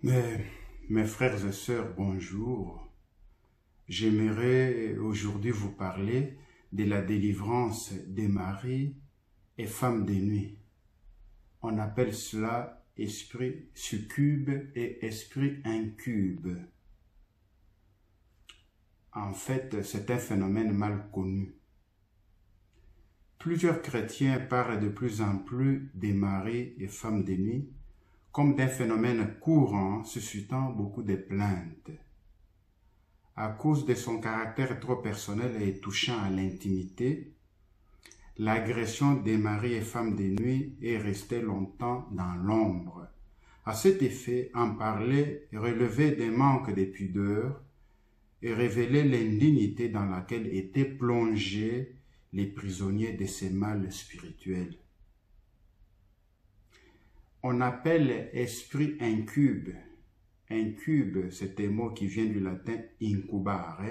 Mes frères et sœurs, bonjour. J'aimerais aujourd'hui vous parler de la délivrance des maris et femmes de nuit. On appelle cela esprit succube et esprit incube. En fait, c'est un phénomène mal connu. Plusieurs chrétiens parlent de plus en plus des maris et femmes de nuit comme d'un phénomène courant suscitant beaucoup de plaintes. À cause de son caractère trop personnel et touchant à l'intimité, l'agression des maris et femmes de nuit est restée longtemps dans l'ombre. À cet effet, en parler relevait des manques de pudeur et révélait l'indignité dans laquelle étaient plongés les prisonniers de ces mâles spirituels. On appelle esprit incube. Incube, c'est un mot qui vient du latin incubare,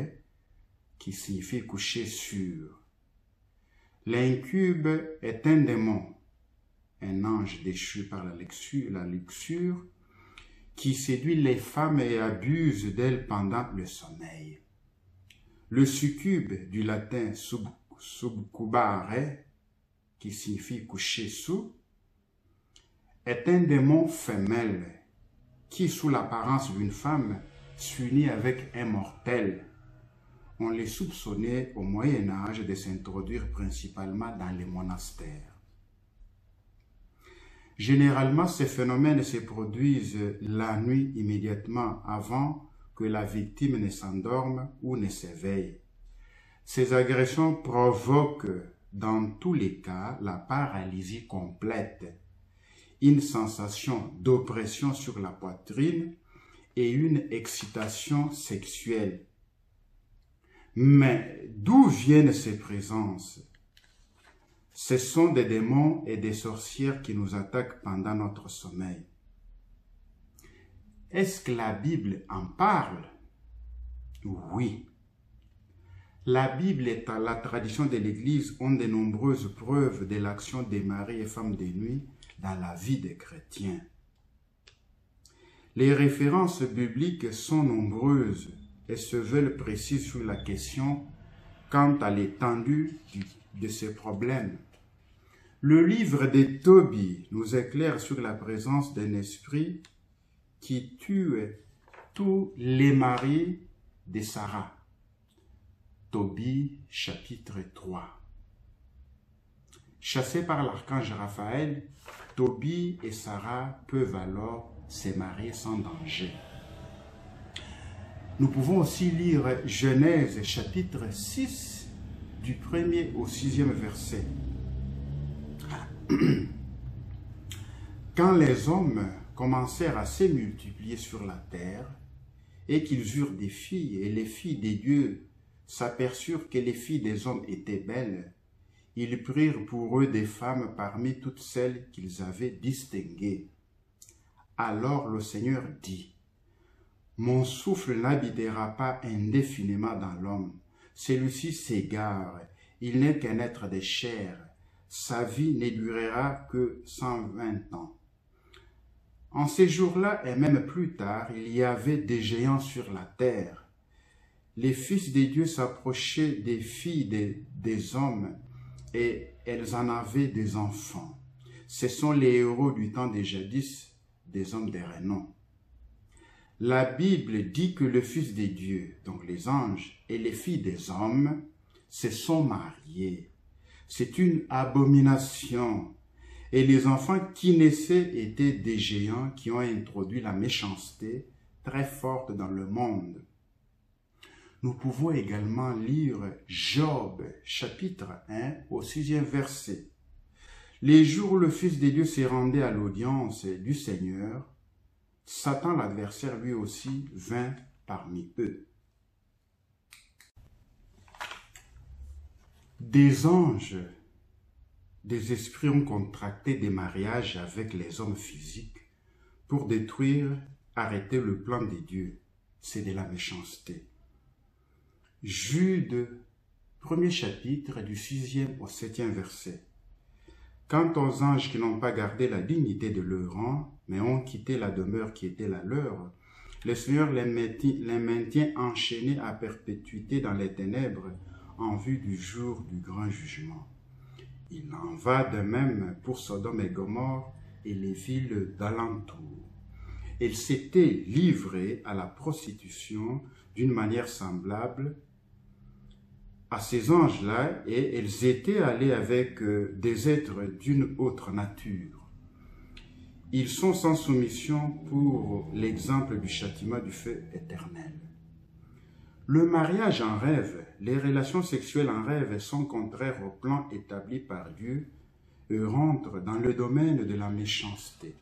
qui signifie coucher sur. L'incube est un démon, un ange déchu par la luxure, qui séduit les femmes et abuse d'elles pendant le sommeil. Le succube, du latin subcubare, qui signifie coucher sous, est un démon femelle qui, sous l'apparence d'une femme, s'unit avec un mortel. On les soupçonnait au Moyen-Âge de s'introduire principalement dans les monastères. Généralement, ces phénomènes se produisent la nuit immédiatement avant que la victime ne s'endorme ou ne s'éveille. Ces agressions provoquent, dans tous les cas, la paralysie complète, une sensation d'oppression sur la poitrine et une excitation sexuelle. Mais d'où viennent ces présences? Ce sont des démons et des sorcières qui nous attaquent pendant notre sommeil. Est-ce que la Bible en parle? Oui. La Bible et la tradition de l'Église ont de nombreuses preuves de l'action des maris et femmes de nuit dans la vie des chrétiens. Les références bibliques sont nombreuses et se veulent précises sur la question quant à l'étendue de ces problèmes. Le livre de Tobie nous éclaire sur la présence d'un esprit qui tue tous les maris de Sarah. Tobie chapitre 3. Chassés par l'archange Raphaël, Tobie et Sarah peuvent alors se marier sans danger. Nous pouvons aussi lire Genèse chapitre 6 du 1er au 6e verset. Quand les hommes commencèrent à se multiplier sur la terre et qu'ils eurent des filles et les filles des dieux s'aperçurent que les filles des hommes étaient belles, ils prirent pour eux des femmes parmi toutes celles qu'ils avaient distinguées. Alors le Seigneur dit, « Mon souffle n'habitera pas indéfiniment dans l'homme. Celui-ci s'égare, il n'est qu'un être de chair. Sa vie ne durera que 120 ans. » En ces jours-là, et même plus tard, il y avait des géants sur la terre. Les fils des dieux s'approchaient des filles des hommes, et elles en avaient des enfants. Ce sont les héros du temps des jadis, des hommes de renom. La Bible dit que le Fils des dieux, donc les anges, et les filles des hommes, se sont mariés. C'est une abomination. Et les enfants qui naissaient étaient des géants qui ont introduit la méchanceté très forte dans le monde. Nous pouvons également lire Job, chapitre 1, au 6e verset. Les jours où le Fils des dieux se rendait à l'audience du Seigneur, Satan, l'adversaire, lui aussi, vint parmi eux. Des anges, des esprits ont contracté des mariages avec les hommes physiques pour détruire, arrêter le plan des dieux. C'est de la méchanceté. Jude, premier chapitre, du 6e au 7e verset. Quant aux anges qui n'ont pas gardé la dignité de leur rang, mais ont quitté la demeure qui était la leur, le Seigneur les maintient enchaînés à perpétuité dans les ténèbres en vue du jour du grand jugement. Il en va de même pour Sodome et Gomorrhe et les villes d'alentour. Elles s'étaient livrées à la prostitution d'une manière semblable à ces anges-là, et elles étaient allées avec des êtres d'une autre nature. Ils sont sans soumission pour l'exemple du châtiment du feu éternel. Le mariage en rêve, les relations sexuelles en rêve sont contraires au plan établi par Dieu et rentrent dans le domaine de la méchanceté.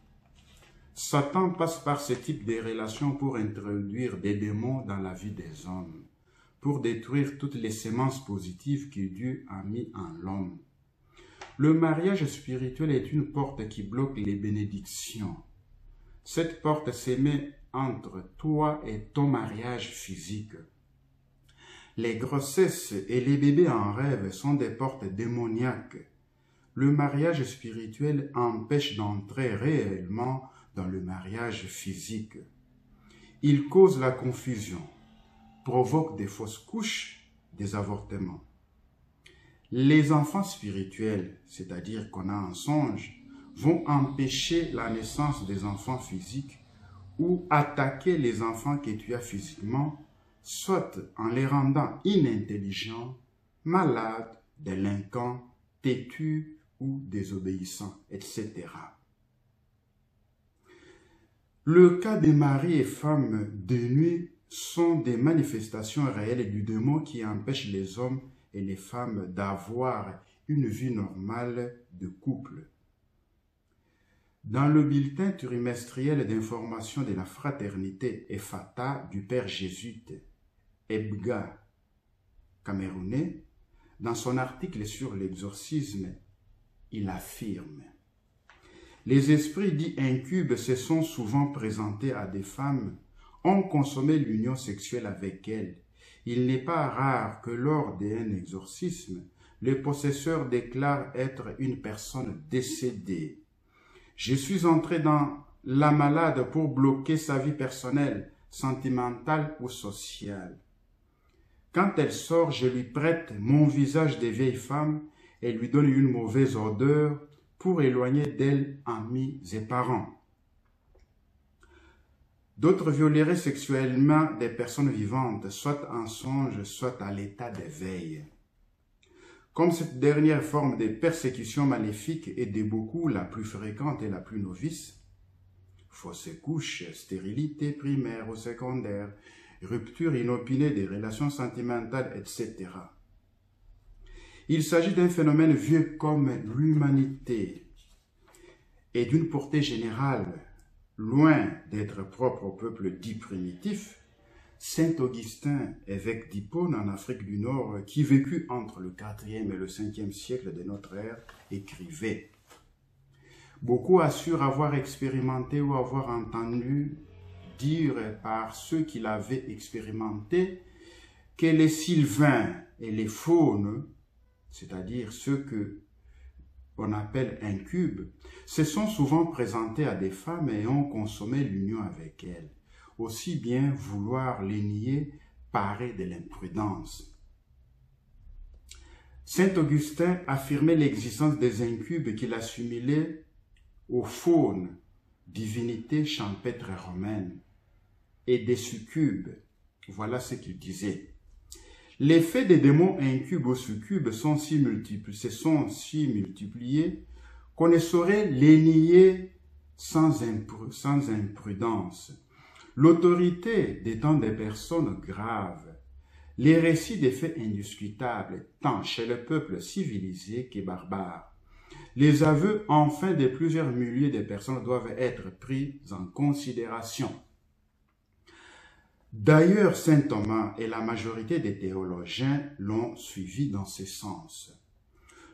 Satan passe par ce type de relations pour introduire des démons dans la vie des hommes, pour détruire toutes les semences positives que Dieu a mis en l'homme. Le mariage spirituel est une porte qui bloque les bénédictions. Cette porte se met entre toi et ton mariage physique. Les grossesses et les bébés en rêve sont des portes démoniaques. Le mariage spirituel empêche d'entrer réellement dans le mariage physique. Il cause la confusion, provoque des fausses couches, des avortements. Les enfants spirituels, c'est-à-dire qu'on a un songe, vont empêcher la naissance des enfants physiques ou attaquer les enfants que tu as physiquement, soit en les rendant inintelligents, malades, délinquants, têtus ou désobéissants, etc. Le cas des maris et femmes de nuit sont des manifestations réelles du démon qui empêchent les hommes et les femmes d'avoir une vie normale de couple. Dans le bulletin trimestriel d'information de la fraternité Ephata du père jésuite Ebga Camerounais, dans son article sur l'exorcisme, il affirme: les esprits dits incubes se sont souvent présentés à des femmes, ont consommé l'union sexuelle avec elles. Il n'est pas rare que lors d'un exorcisme, le possesseur déclare être une personne décédée. Je suis entré dans la malade pour bloquer sa vie personnelle, sentimentale ou sociale. Quand elle sort, je lui prête mon visage de vieille femme et lui donne une mauvaise odeur pour éloigner d'elle amis et parents. D'autres violeraient sexuellement des personnes vivantes, soit en songe, soit à l'état d'éveil. Comme cette dernière forme de persécution maléfique est de beaucoup la plus fréquente et la plus novice, fausses couches, stérilité primaire ou secondaire, rupture inopinée des relations sentimentales, etc. Il s'agit d'un phénomène vieux comme l'humanité et d'une portée générale. Loin d'être propre au peuple dit primitif, saint Augustin, évêque d'Hippone en Afrique du Nord, qui vécut entre le 4e et le 5e siècle de notre ère, écrivait: beaucoup assurent avoir expérimenté ou avoir entendu dire par ceux qui l'avaient expérimenté que les sylvains et les faunes, c'est-à-dire ceux que on appelle incubes, se sont souvent présentés à des femmes et ont consommé l'union avec elles. Aussi bien vouloir les nier paraît de l'imprudence. Saint Augustin affirmait l'existence des incubes qu'il assimilait aux faunes, divinités champêtres romaines, et des succubes. Voilà ce qu'il disait. Les faits des démons incubes ou succubes sont si multiples, se sont si multipliés qu'on ne saurait les nier sans imprudence. L'autorité d'étant des personnes graves, les récits des faits indiscutables, tant chez le peuple civilisé que barbare, les aveux enfin de plusieurs milliers de personnes doivent être pris en considération. D'ailleurs, saint Thomas et la majorité des théologiens l'ont suivi dans ce sens.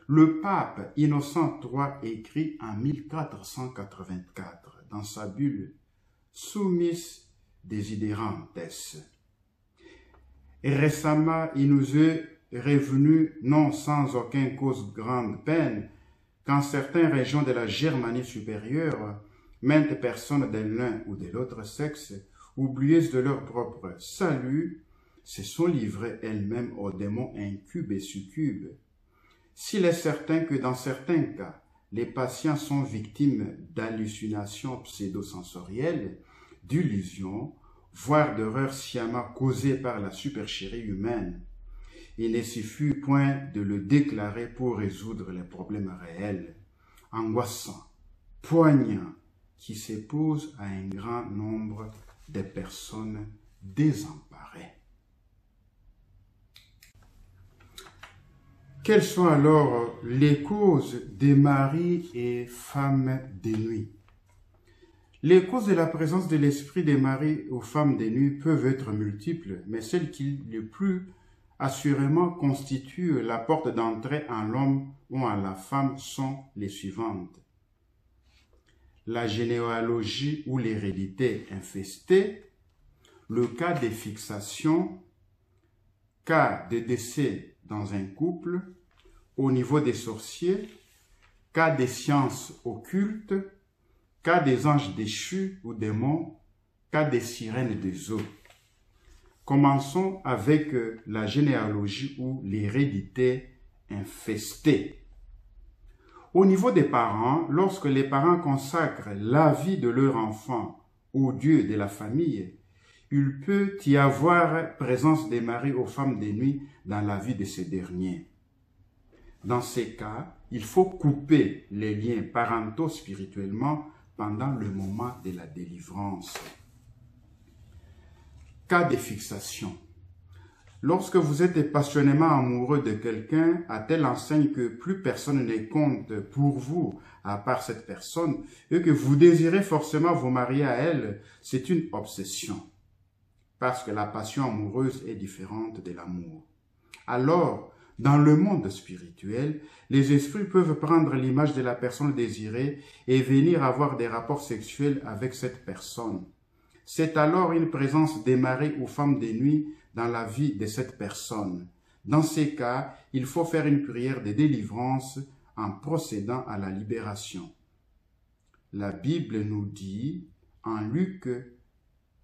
Le pape Innocent III écrit en 1484 dans sa bulle Summis Desiderantes: et récemment, il nous est revenu, non sans aucune cause grande peine, qu'en certaines régions de la Germanie supérieure, maintes personnes de l'un ou de l'autre sexe, oublieuses de leur propre salut, se sont livrées elles-mêmes aux démons incubes et succubes. S'il est certain que dans certains cas, les patients sont victimes d'hallucinations pseudo-sensorielles, d'illusions, voire d'erreurs sciemment causées par la supercherie humaine, il ne suffit point de le déclarer pour résoudre les problèmes réels, angoissants, poignants, qui se posent à un grand nombre de personnes désemparées. Quelles sont alors les causes des maris et femmes de nuit? Les causes de la présence de l'esprit des maris ou femmes de nuit peuvent être multiples, mais celles qui le plus assurément constituent la porte d'entrée en l'homme ou en la femme sont les suivantes. La généalogie ou l'hérédité infestée, le cas des fixations, cas de décès dans un couple, au niveau des sorciers, cas des sciences occultes, cas des anges déchus ou démons, cas des sirènes des eaux. Commençons avec la généalogie ou l'hérédité infestée. Au niveau des parents, lorsque les parents consacrent la vie de leur enfant au Dieu de la famille, il peut y avoir présence des maris aux femmes de nuit dans la vie de ces derniers. Dans ces cas, il faut couper les liens parentaux spirituellement pendant le moment de la délivrance. Cas de fixation. Lorsque vous êtes passionnément amoureux de quelqu'un à telle enseigne que plus personne ne compte pour vous à part cette personne et que vous désirez forcément vous marier à elle, c'est une obsession. Parce que la passion amoureuse est différente de l'amour. Alors, dans le monde spirituel, les esprits peuvent prendre l'image de la personne désirée et venir avoir des rapports sexuels avec cette personne. C'est alors une présence des maris ou femmes de nuit dans la vie de cette personne. Dans ces cas, il faut faire une prière de délivrance en procédant à la libération. La Bible nous dit en Luc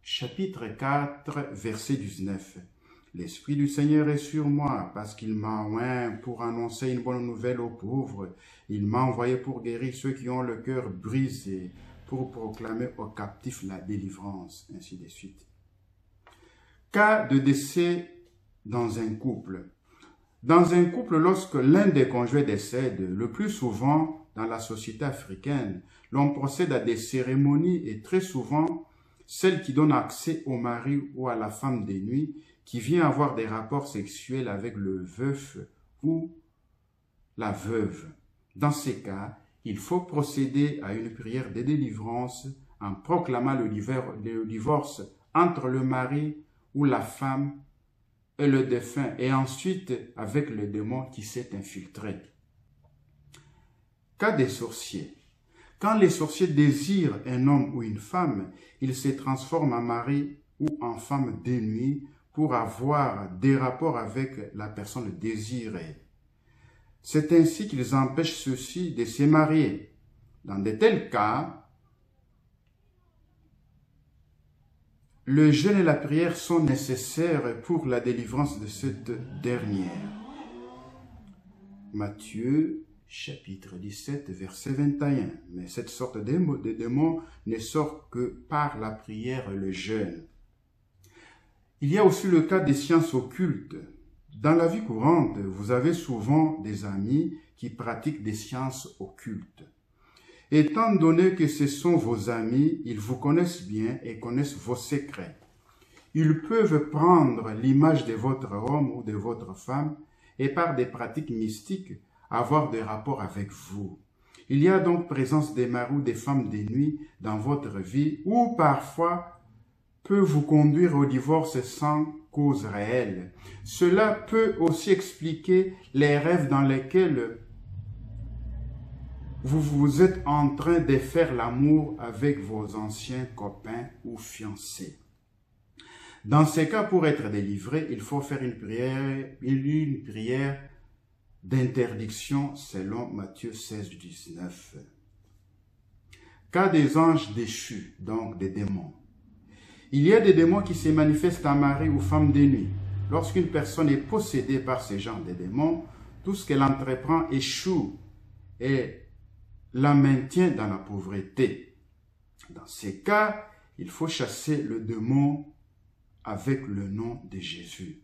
chapitre 4, verset 19, « L'Esprit du Seigneur est sur moi, parce qu'il m'a oint pour annoncer une bonne nouvelle aux pauvres. Il m'a envoyé pour guérir ceux qui ont le cœur brisé, pour proclamer aux captifs la délivrance, ainsi de suite. » Cas de décès dans un couple. Dans un couple, lorsque l'un des conjoints décède, le plus souvent dans la société africaine, l'on procède à des cérémonies et très souvent, celle qui donne accès au mari ou à la femme de nuit qui vient avoir des rapports sexuels avec le veuf ou la veuve. Dans ces cas, il faut procéder à une prière de délivrance en proclamant le divorce entre le mari ou la femme et le défunt, et ensuite avec le démon qui s'est infiltré. Cas des sorciers. Quand les sorciers désirent un homme ou une femme, ils se transforment en mari ou en femme de nuit pour avoir des rapports avec la personne désirée. C'est ainsi qu'ils empêchent ceux-ci de se marier. Dans de tels cas, le jeûne et la prière sont nécessaires pour la délivrance de cette dernière. Matthieu, chapitre 17, verset 21. Mais cette sorte de démon ne sort que par la prière et le jeûne. Il y a aussi le cas des sciences occultes. Dans la vie courante, vous avez souvent des amis qui pratiquent des sciences occultes. Étant donné que ce sont vos amis, ils vous connaissent bien et connaissent vos secrets. Ils peuvent prendre l'image de votre homme ou de votre femme et par des pratiques mystiques avoir des rapports avec vous. Il y a donc présence des maris ou des femmes de nuit dans votre vie ou parfois peut vous conduire au divorce sans cause réelle. Cela peut aussi expliquer les rêves dans lesquels vous êtes en train de faire l'amour avec vos anciens copains ou fiancés. Dans ces cas, pour être délivré, il faut faire une prière d'interdiction selon Matthieu 16, 19. Cas des anges déchus, donc des démons. Il y a des démons qui se manifestent en mari ou femme de nuit. Lorsqu'une personne est possédée par ce genre de démons, tout ce qu'elle entreprend échoue et la maintient dans la pauvreté. Dans ces cas, il faut chasser le démon avec le nom de Jésus.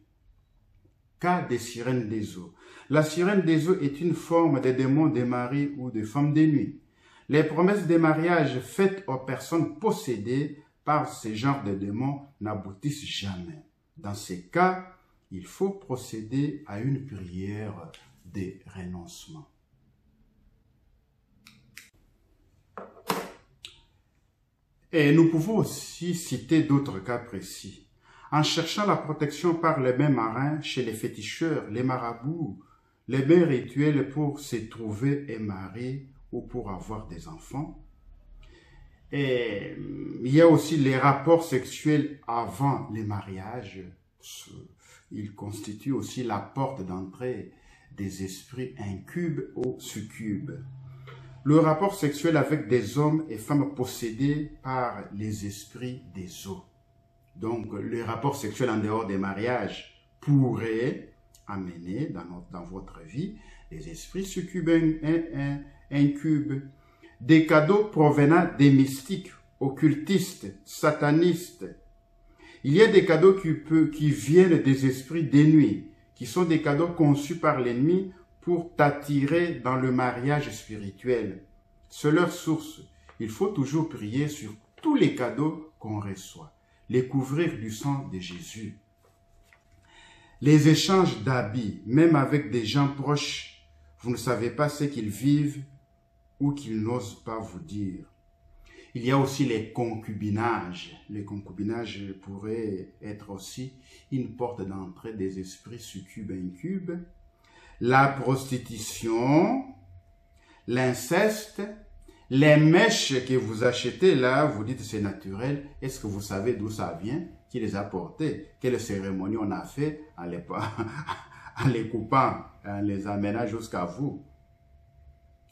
Cas des sirènes des eaux. La sirène des eaux est une forme de démon des maris ou des femmes de nuit. Les promesses de mariage faites aux personnes possédées par ce genre de démons n'aboutissent jamais. Dans ces cas, il faut procéder à une prière de renoncement. Et nous pouvons aussi citer d'autres cas précis. En cherchant la protection par les mains marins chez les féticheurs, les marabouts, les mains rituels pour se trouver et marier ou pour avoir des enfants. Et il y a aussi les rapports sexuels avant les mariages. Ils constituent aussi la porte d'entrée des esprits incubes ou succubes. Le rapport sexuel avec des hommes et femmes possédés par les esprits des eaux. Donc, le rapport sexuel en dehors des mariages pourrait amener dans votre vie des esprits succubes et incubes. Des cadeaux provenant des mystiques, occultistes, satanistes. Il y a des cadeaux qui viennent des esprits des nuits, qui sont des cadeaux conçus par l'ennemi pour t'attirer dans le mariage spirituel. C'est leur source. Il faut toujours prier sur tous les cadeaux qu'on reçoit. Les couvrir du sang de Jésus. Les échanges d'habits, même avec des gens proches, vous ne savez pas ce qu'ils vivent ou qu'ils n'osent pas vous dire. Il y a aussi les concubinages. Les concubinages pourraient être aussi une porte d'entrée des esprits succubes et incubes. La prostitution, l'inceste, les mèches que vous achetez là, vous dites c'est naturel. Est-ce que vous savez d'où ça vient? Qui les a portés? Quelle cérémonie on a fait en les coupant, en les amenant jusqu'à vous?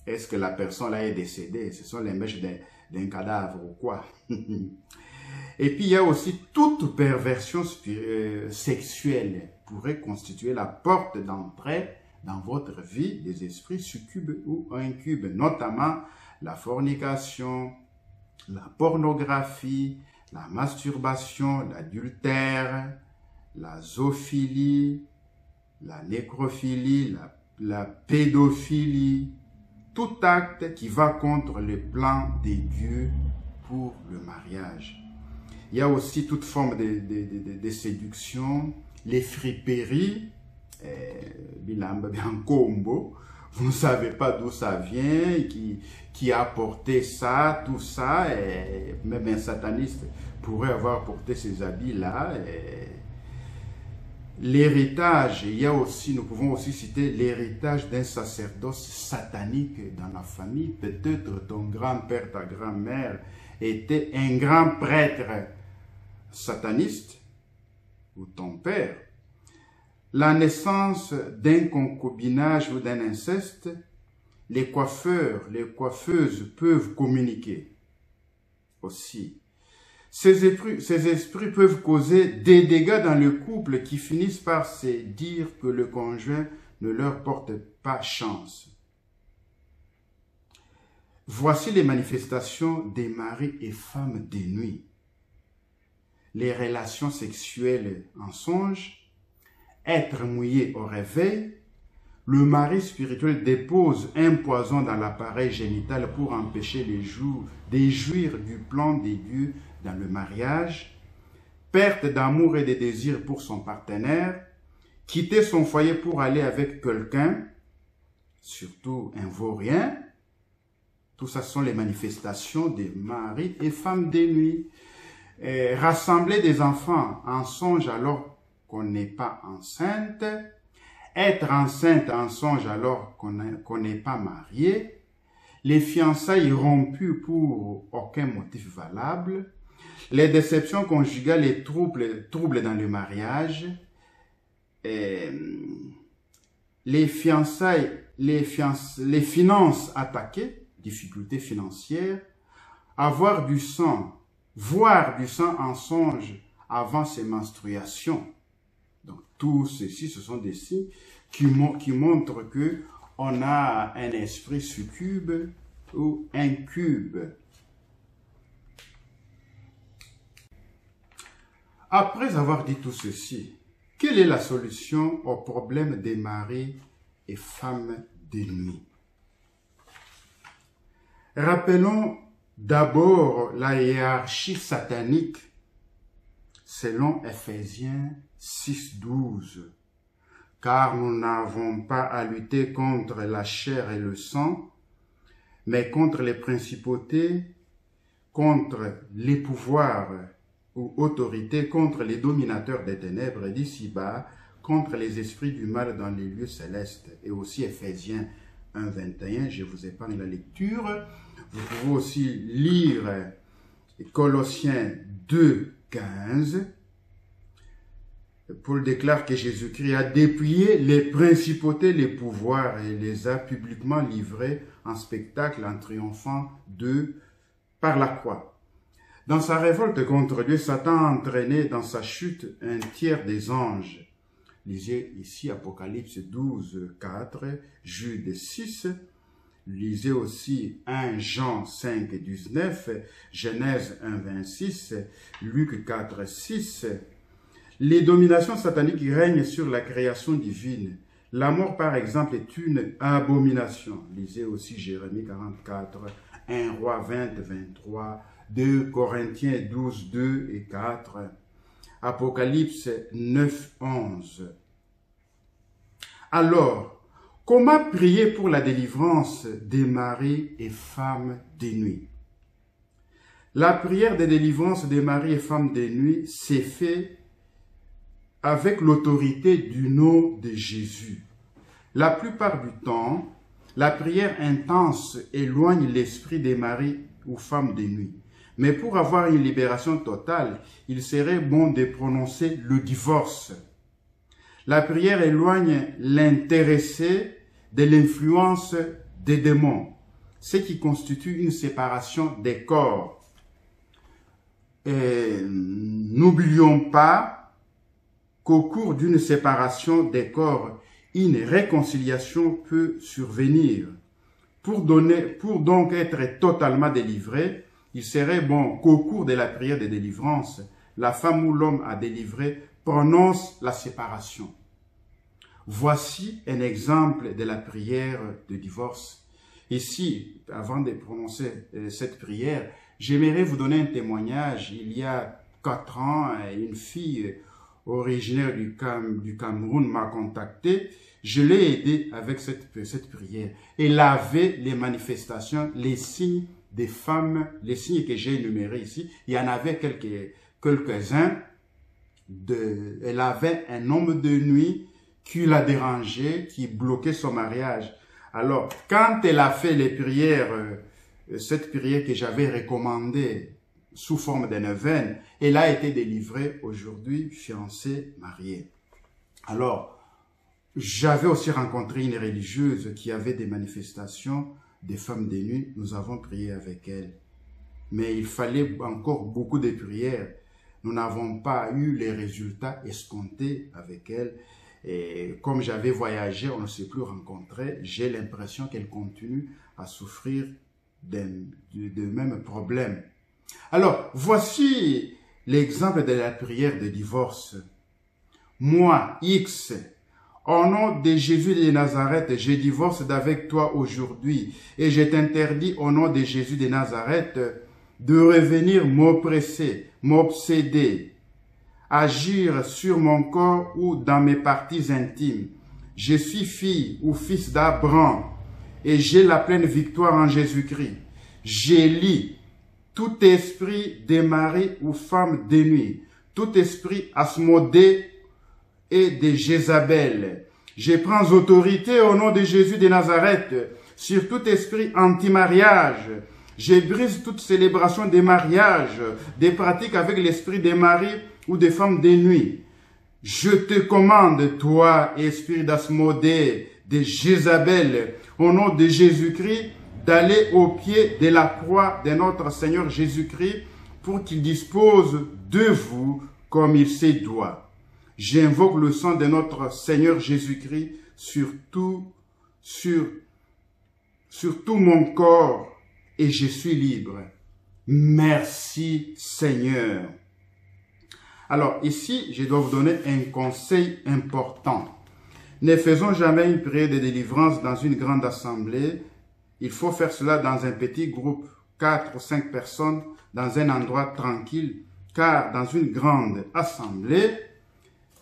Est-ce que la personne là est décédée? Ce sont les mèches d'un cadavre ou quoi? Et puis il y a aussi toute perversion sexuelle pourrait constituer la porte d'entrée dans votre vie des esprits succubes ou incubes, notamment la fornication, la pornographie, la masturbation, l'adultère, la zoophilie, la nécrophilie, la pédophilie, tout acte qui va contre le plan de Dieu pour le mariage. Il y a aussi toute forme de séduction, les friperies, bilamba bien combo. Vous ne savez pas d'où ça vient, qui a porté ça, tout ça, et même un sataniste pourrait avoir porté ces habits-là. L'héritage, il y a aussi, nous pouvons aussi citer l'héritage d'un sacerdoce satanique dans la famille. Peut-être ton grand-père, ta grand-mère était un grand prêtre sataniste, ou ton père. La naissance d'un concubinage ou d'un inceste, les coiffeurs, les coiffeuses peuvent communiquer aussi. Ces esprits peuvent causer des dégâts dans le couple qui finissent par se dire que le conjoint ne leur porte pas chance. Voici les manifestations des maris et femmes de nuit. Les relations sexuelles en songe, être mouillé au réveil, le mari spirituel dépose un poison dans l'appareil génital pour empêcher les jours de jouir du plan de Dieu dans le mariage, perte d'amour et de désir pour son partenaire, quitter son foyer pour aller avec quelqu'un, surtout un vaurien. Tout ça sont les manifestations des maris et femmes de nuit. Rassembler des enfants en songe alors qu'on n'est pas enceinte, être enceinte en songe alors qu'on n'est pas marié, les fiançailles rompues pour aucun motif valable, les déceptions conjugales et troubles dans le mariage, les fiançailles, les finances attaquées, difficultés financières, avoir du sang, voir du sang en songe avant ses menstruations. Donc, tout ceci, ce sont des signes qui montrent que on a un esprit succube ou incube. Après avoir dit tout ceci, quelle est la solution au problème des maris et femmes de nuit? Rappelons d'abord la hiérarchie satanique selon Ephésiens 6:12. Car nous n'avons pas à lutter contre la chair et le sang, mais contre les principautés, contre les pouvoirs ou autorités, contre les dominateurs des ténèbres d'ici-bas, contre les esprits du mal dans les lieux célestes. Et aussi Ephésiens 1:21, je vous épargne la lecture. Vous pouvez aussi lire Colossiens 2:15. Paul déclare que Jésus-Christ a déplié les principautés, les pouvoirs et les a publiquement livrés en spectacle en triomphant d'eux par la croix. Dans sa révolte contre Dieu, Satan a entraîné dans sa chute un tiers des anges. Lisez ici Apocalypse 12:4, Jude 6. Lisez aussi 1 Jean 5:19, Genèse 1:26, Luc 4:6. Les dominations sataniques règnent sur la création divine. La mort, par exemple, est une abomination. Lisez aussi Jérémie 44, 1 Roi 20:23, 2 Corinthiens 12:2 et 4, Apocalypse 9:11. Alors, comment prier pour la délivrance des maris et femmes des nuits? La prière de délivrance des maris et femmes des nuits s'est faite avec l'autorité du nom de Jésus. La plupart du temps, la prière intense éloigne l'esprit des maris ou femmes des nuits. Mais pour avoir une libération totale, il serait bon de prononcer le divorce. La prière éloigne l'intéressé de l'influence des démons, ce qui constitue une séparation des corps. Et n'oublions pas qu'au cours d'une séparation des corps, une réconciliation peut survenir. Pour donc être totalement délivré, il serait bon qu'au cours de la prière de délivrance, la femme ou l'homme à délivrer prononce la séparation. Voici un exemple de la prière de divorce. Ici, avant de prononcer cette prière, j'aimerais vous donner un témoignage. Il y a 4 ans, une fille originaire du Cameroun m'a contacté. Je l'ai aidé avec cette prière. Elle avait les manifestations, les signes des femmes, les signes que j'ai énumérés ici. Il y en avait quelques-uns. Elle avait un homme de nuit qui la dérangeait, qui bloquait son mariage. Alors, quand elle a fait les prières, cette prière que j'avais recommandée, sous forme de neuvaine, elle a été délivrée aujourd'hui, fiancée, mariée. Alors, j'avais aussi rencontré une religieuse qui avait des manifestations des femmes de nuit. Nous avons prié avec elle. Mais il fallait encore beaucoup de prières. Nous n'avons pas eu les résultats escomptés avec elle. Et comme j'avais voyagé, on ne s'est plus rencontré. J'ai l'impression qu'elle continue à souffrir de mêmes problèmes. Alors, voici l'exemple de la prière de divorce. Moi, X, au nom de Jésus de Nazareth, je divorce d'avec toi aujourd'hui et je t'interdis au nom de Jésus de Nazareth de revenir m'oppresser, m'obséder, agir sur mon corps ou dans mes parties intimes. Je suis fille ou fils d'Abraham et j'ai la pleine victoire en Jésus-Christ. J'élis tout esprit de mari ou femme de nuit, tout esprit Asmodée et de Jézabel. Je prends autorité au nom de Jésus de Nazareth sur tout esprit anti-mariage. Je brise toute célébration des mariages, des pratiques avec l'esprit des maris ou des femmes de nuit. Je te commande, toi, esprit d'Asmodée, de Jézabel. Au nom de Jésus-Christ, d'aller au pied de la croix de notre Seigneur Jésus-Christ pour qu'il dispose de vous comme il se doit. J'invoque le sang de notre Seigneur Jésus-Christ sur tout mon corps et je suis libre. Merci Seigneur. Alors ici, je dois vous donner un conseil important. Ne faisons jamais une prière de délivrance dans une grande assemblée. Il faut faire cela dans un petit groupe, 4 ou 5 personnes, dans un endroit tranquille, car dans une grande assemblée,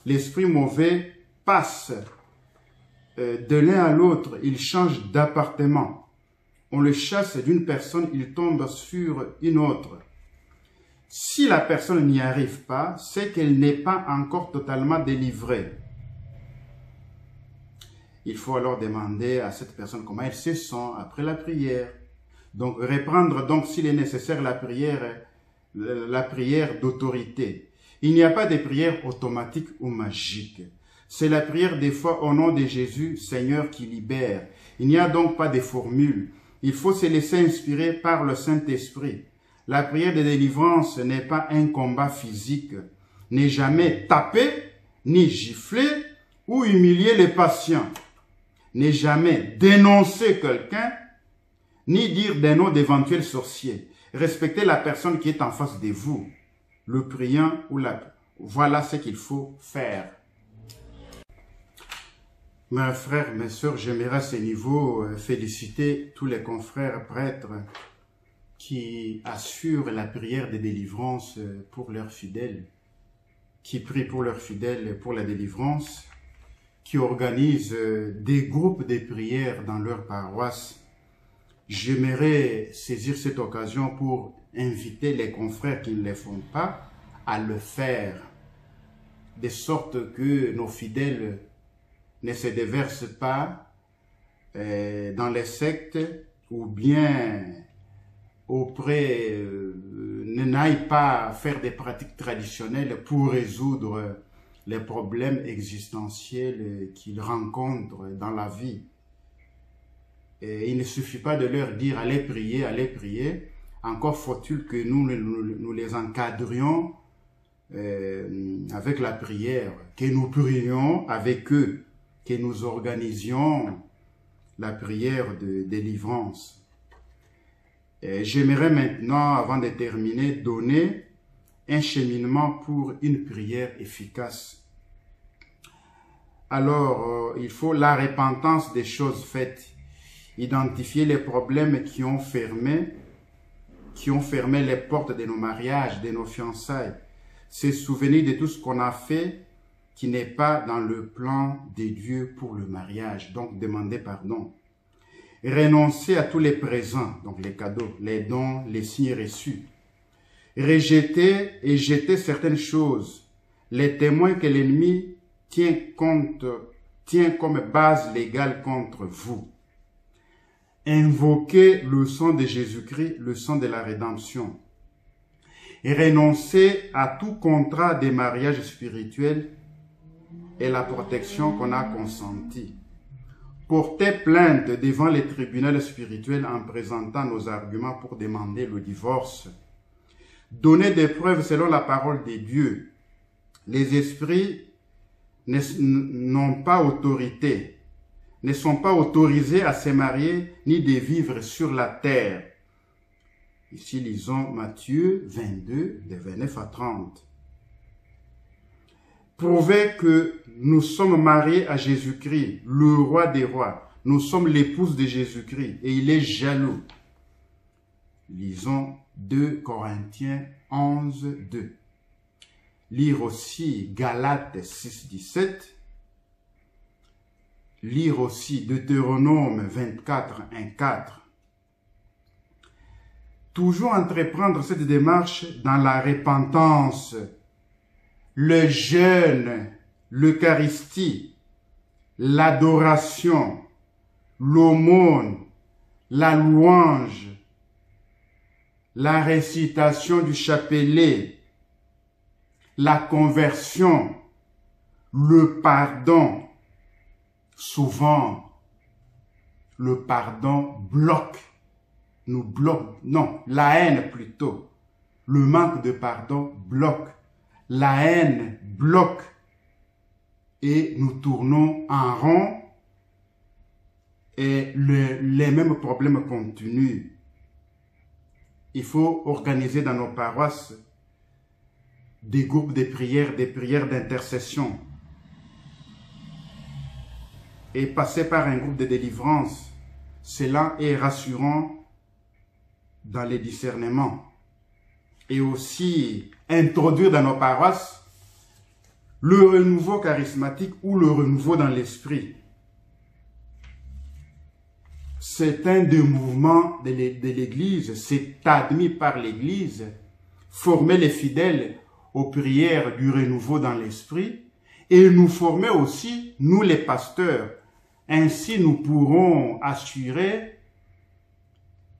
l'esprit mauvais passe de l'un à l'autre, il change d'appartement. On le chasse d'une personne, il tombe sur une autre. Si la personne n'y arrive pas, c'est qu'elle n'est pas encore totalement délivrée. Il faut alors demander à cette personne comment elle se sent après la prière. Donc, reprendre, donc, s'il est nécessaire, la prière d'autorité. Il n'y a pas de prière automatique ou magique. C'est la prière des fois au nom de Jésus, Seigneur, qui libère. Il n'y a donc pas de formule. Il faut se laisser inspirer par le Saint-Esprit. La prière de délivrance n'est pas un combat physique. N'est jamais taper, ni gifler ou humilier les patients. N'est jamais dénoncer quelqu'un, ni dire des noms d'éventuels sorciers. Respectez la personne qui est en face de vous. Le priant ou la... Voilà ce qu'il faut faire. Mes frères, mes sœurs, j'aimerais à ce niveau féliciter tous les confrères prêtres qui assurent la prière de délivrance pour leurs fidèles, qui prient pour leurs fidèles pour la délivrance, qui organisent des groupes de prière dans leur paroisse. J'aimerais saisir cette occasion pour inviter les confrères qui ne le font pas à le faire, de sorte que nos fidèles ne se déversent pas dans les sectes ou bien n'aillent pas faire des pratiques traditionnelles pour résoudre les problèmes existentiels qu'ils rencontrent dans la vie. Et il ne suffit pas de leur dire « allez prier », encore faut-il que nous les encadrions avec la prière, que nous prions avec eux, que nous organisions la prière de délivrance. J'aimerais maintenant, avant de terminer, donner un cheminement pour une prière efficace. Alors, il faut la repentance des choses faites, identifier les problèmes qui ont fermé les portes de nos mariages, de nos fiançailles, se souvenir de tout ce qu'on a fait qui n'est pas dans le plan de Dieu pour le mariage, donc demander pardon. Renoncer à tous les présents, donc les cadeaux, les dons, les signes reçus. Rejeter et jeter certaines choses, les témoins que l'ennemi tient comme base légale contre vous. Invoquer le sang de Jésus-Christ, le sang de la rédemption. Et renoncer à tout contrat de mariage spirituel et la protection qu'on a consentie. Porter plainte devant les tribunaux spirituels en présentant nos arguments pour demander le divorce. Donner des preuves selon la parole de Dieu. Les esprits n'ont pas autorité, ne sont pas autorisés à se marier ni de vivre sur la terre. Ici, lisons Matthieu 22, de 29 à 30. Prouvez que nous sommes mariés à Jésus-Christ, le roi des rois. Nous sommes l'épouse de Jésus-Christ et il est jaloux. Lisons 2 Corinthiens 11, 2. Lire aussi Galates 6, 17. Lire aussi Deutéronome 24, 1, 4. Toujours entreprendre cette démarche dans la repentance, le jeûne, l'Eucharistie, l'adoration, l'aumône, la louange, la récitation du chapelet, la conversion, le pardon, souvent le pardon bloque, nous bloque, non, la haine plutôt. Le manque de pardon bloque, la haine bloque et nous tournons en rond et les mêmes problèmes continuent. Il faut organiser dans nos paroisses des groupes de prières, des prières d'intercession et passer par un groupe de délivrance. Cela est rassurant dans les discernements. Et aussi introduire dans nos paroisses le renouveau charismatique ou le renouveau dans l'esprit. C'est un des mouvements de l'Église, c'est admis par l'Église, former les fidèles aux prières du renouveau dans l'esprit et nous former aussi, nous les pasteurs. Ainsi, nous pourrons assurer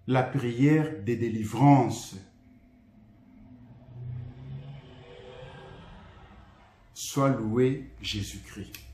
la prière de délivrance. Soit loué Jésus-Christ.